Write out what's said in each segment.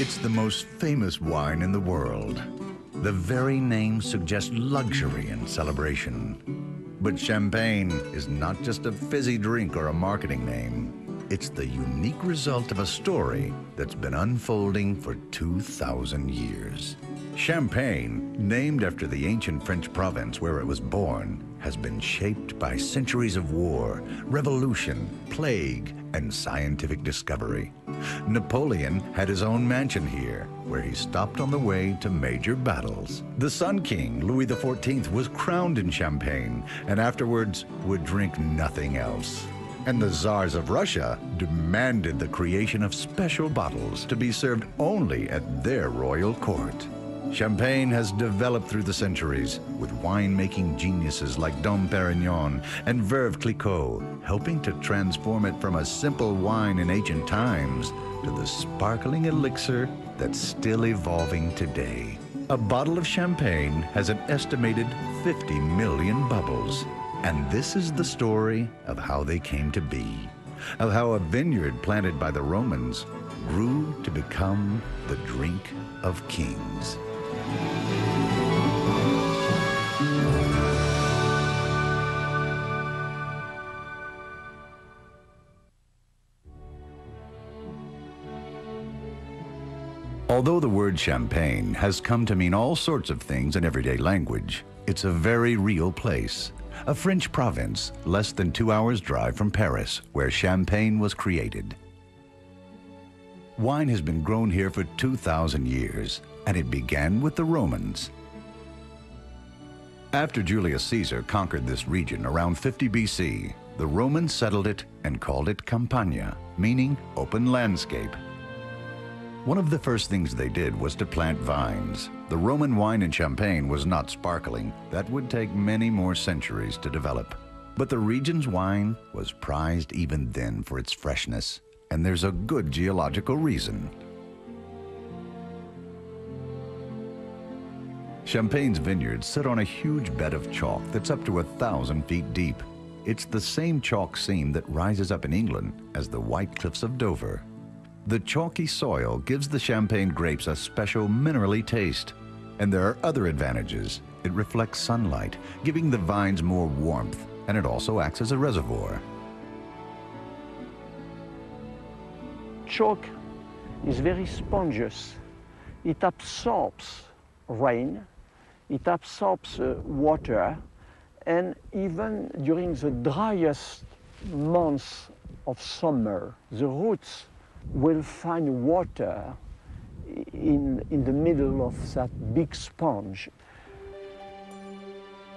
It's the most famous wine in the world. The very name suggests luxury and celebration. But champagne is not just a fizzy drink or a marketing name. It's the unique result of a story that's been unfolding for 2,000 years. Champagne, named after the ancient French province where it was born, has been shaped by centuries of war, revolution, plague, and scientific discovery. Napoleon had his own mansion here, where he stopped on the way to major battles. The Sun King, Louis XIV, was crowned in Champagne, and afterwards would drink nothing else. And the Tsars of Russia demanded the creation of special bottles to be served only at their royal court. Champagne has developed through the centuries, with wine-making geniuses like Dom Perignon and Veuve Clicquot helping to transform it from a simple wine in ancient times to the sparkling elixir that's still evolving today. A bottle of champagne has an estimated 50 million bubbles. And this is the story of how they came to be, of how a vineyard planted by the Romans grew to become the drink of kings. Although the word champagne has come to mean all sorts of things in everyday language, it's a very real place. A French province less than 2 hours' drive from Paris, where champagne was created. Wine has been grown here for 2,000 years, and it began with the Romans. After Julius Caesar conquered this region around 50 BC, the Romans settled it and called it Campagna, meaning open landscape. One of the first things they did was to plant vines. The Roman wine in Champagne was not sparkling. That would take many more centuries to develop. But the region's wine was prized even then for its freshness, and there's a good geological reason. Champagne's vineyards sit on a huge bed of chalk that's up to 1,000 feet deep. It's the same chalk seam that rises up in England as the White Cliffs of Dover. The chalky soil gives the Champagne grapes a special minerally taste. And there are other advantages. It reflects sunlight, giving the vines more warmth, and it also acts as a reservoir. Chalk is very spongious. It absorbs rain, it absorbs water, and even during the driest months of summer, the roots will find water in the middle of that big sponge.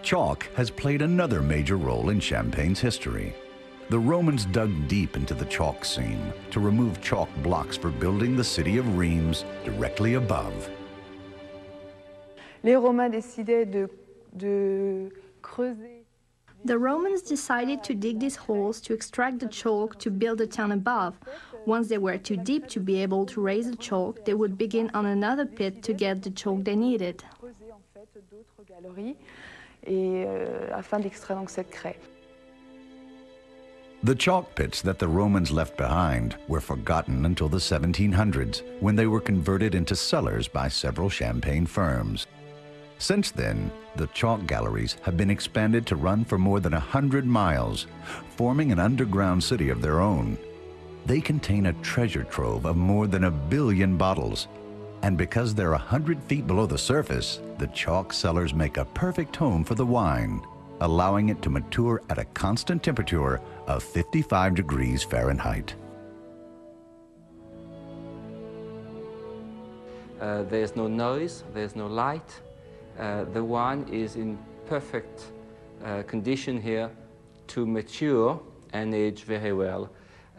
Chalk has played another major role in Champagne's history. The Romans dug deep into the chalk seam to remove chalk blocks for building the city of Rheims directly above. Les Romains décidaient de creuser. The Romans decided to dig these holes to extract the chalk to build the town above. Once they were too deep to be able to raise the chalk, they would begin on another pit to get the chalk they needed. The chalk pits that the Romans left behind were forgotten until the 1700s, when they were converted into cellars by several Champagne firms. Since then, the chalk galleries have been expanded to run for more than 100 miles, forming an underground city of their own. They contain a treasure trove of more than 1 billion bottles. And because they're 100 feet below the surface, the chalk cellars make a perfect home for the wine, allowing it to mature at a constant temperature of 55 degrees Fahrenheit. There's no noise, there's no light. The wine is in perfect condition here to mature and age very well.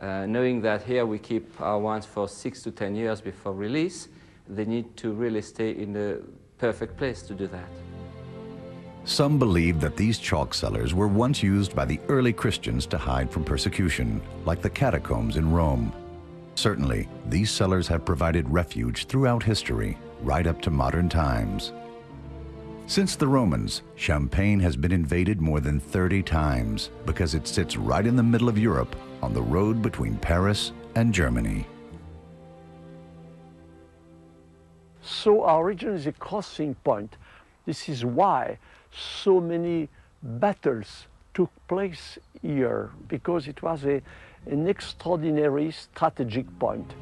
Knowing that here we keep our wines for 6 to 10 years before release, they need to really stay in the perfect place to do that. Some believe that these chalk cellars were once used by the early Christians to hide from persecution, like the catacombs in Rome. Certainly, these cellars have provided refuge throughout history, right up to modern times. Since the Romans, Champagne has been invaded more than 30 times because it sits right in the middle of Europe on the road between Paris and Germany. So our region is a crossing point. This is why so many battles took place here, because it was an extraordinary strategic point.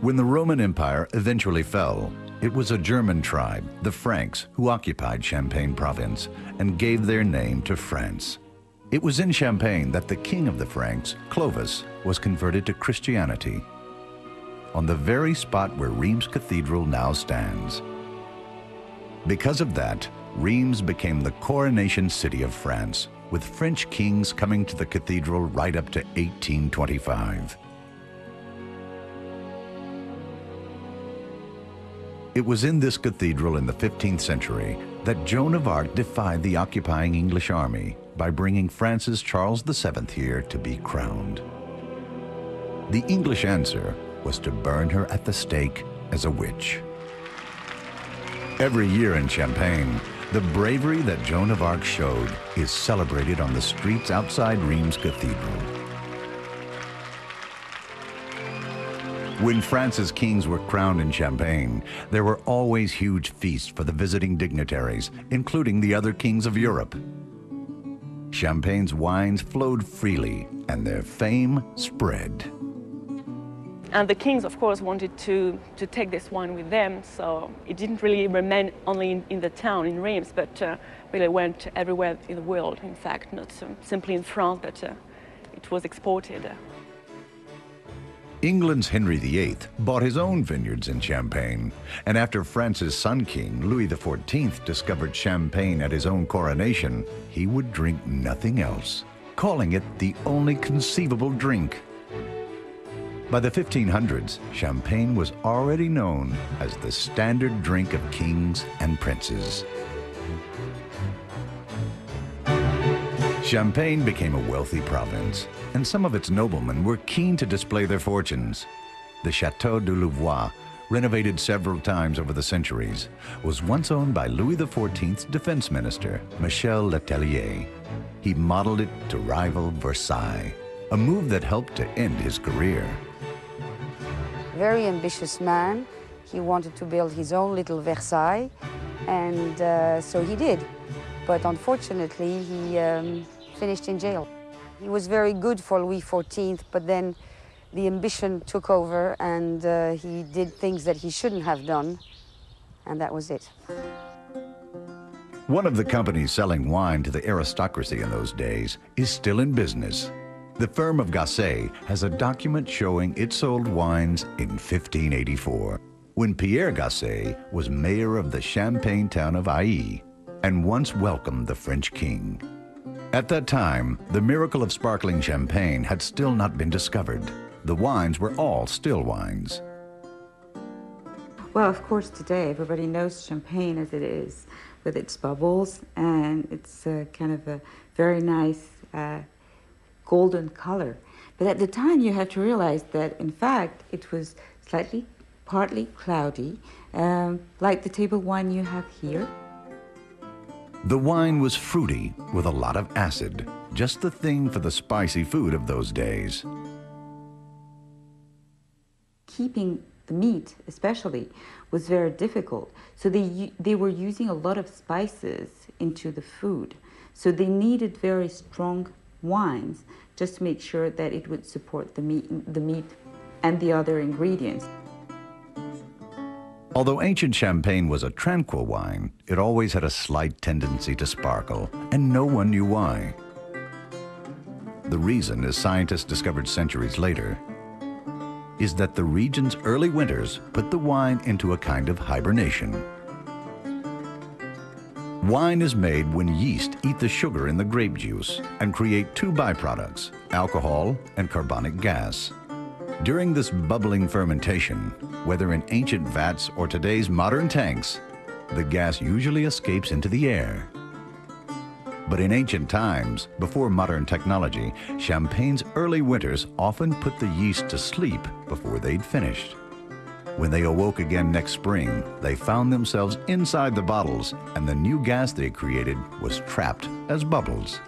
When the Roman Empire eventually fell, it was a German tribe, the Franks, who occupied Champagne province and gave their name to France. It was in Champagne that the king of the Franks, Clovis, was converted to Christianity, on the very spot where Reims Cathedral now stands. Because of that, Reims became the coronation city of France, with French kings coming to the cathedral right up to 1825. It was in this cathedral in the 15th century that Joan of Arc defied the occupying English army by bringing France's Charles VII here to be crowned. The English answer was to burn her at the stake as a witch. Every year in Champagne, the bravery that Joan of Arc showed is celebrated on the streets outside Reims Cathedral. When France's kings were crowned in Champagne, there were always huge feasts for the visiting dignitaries, including the other kings of Europe. Champagne's wines flowed freely, and their fame spread. And the kings, of course, wanted to take this wine with them, so it didn't really remain only in the town, in Reims, but really went everywhere in the world, in fact, not simply in France, but it was exported. England's Henry VIII bought his own vineyards in Champagne, and after France's son king, Louis XIV, discovered Champagne at his own coronation, he would drink nothing else, calling it the only conceivable drink. By the 1500s, Champagne was already known as the standard drink of kings and princes. Champagne became a wealthy province, and some of its noblemen were keen to display their fortunes. The Château de Louvois, renovated several times over the centuries, was once owned by Louis XIV's defense minister, Michel Letellier. He modeled it to rival Versailles, a move that helped to end his career. Very ambitious man. He wanted to build his own little Versailles, and so he did. But unfortunately, he finished in jail. He was very good for Louis XIV, but then the ambition took over, and he did things that he shouldn't have done, and that was it. One of the companies selling wine to the aristocracy in those days is still in business. The firm of Gosset has a document showing it sold wines in 1584, when Pierre Gosset was mayor of the Champagne town of Heidsieck and once welcomed the French king. At that time, the miracle of sparkling champagne had still not been discovered. The wines were all still wines. Well, of course, today everybody knows champagne as it is, with its bubbles, and it's kind of a very nice golden color. But at the time, you have to realize that, in fact, it was partly cloudy, like the table wine you have here. The wine was fruity with a lot of acid, just the thing for the spicy food of those days. Keeping the meat, especially, was very difficult. So they were using a lot of spices into the food. So they needed very strong wines just to make sure that it would support the meat and the other ingredients. Although ancient Champagne was a tranquil wine, it always had a slight tendency to sparkle, and no one knew why. The reason, as scientists discovered centuries later, is that the region's early winters put the wine into a kind of hibernation. Wine is made when yeast eat the sugar in the grape juice and create two byproducts, alcohol and carbonic gas. During this bubbling fermentation, whether in ancient vats or today's modern tanks, the gas usually escapes into the air. But in ancient times, before modern technology, Champagne's early winters often put the yeast to sleep before they'd finished. When they awoke again next spring, they found themselves inside the bottles, and the new gas they created was trapped as bubbles.